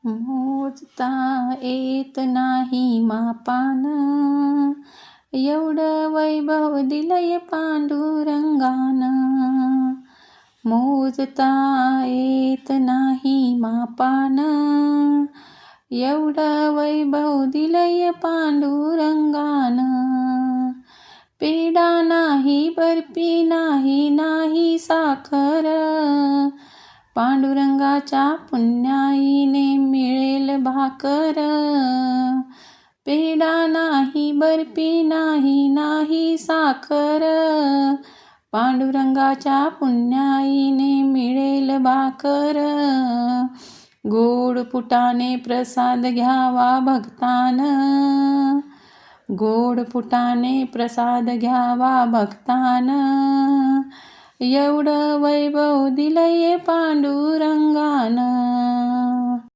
मोजता येत नाही मापान, एवढं वैभव दिलंय पांडुरंगान. मोजता येत नाही मापान, एवढं वैभव दिलंय पांडुरंगान. पेढा नाही, बर्फी नाही, नाही साखर, पांडुरंगाच्या पुण्याईने मिळेल भाकर. पेढा नाही, बर्फी नाही, नाही साखर, पांडुरंगाच्या पुण्याईने मिळेल भाकर. गोड फुटाणे प्रसाद घ्यावा भक्तान, गोड फुटाणे प्रसाद घ्यावा भक्तान. एवढं वैभव दिलंय पांडुरंगान.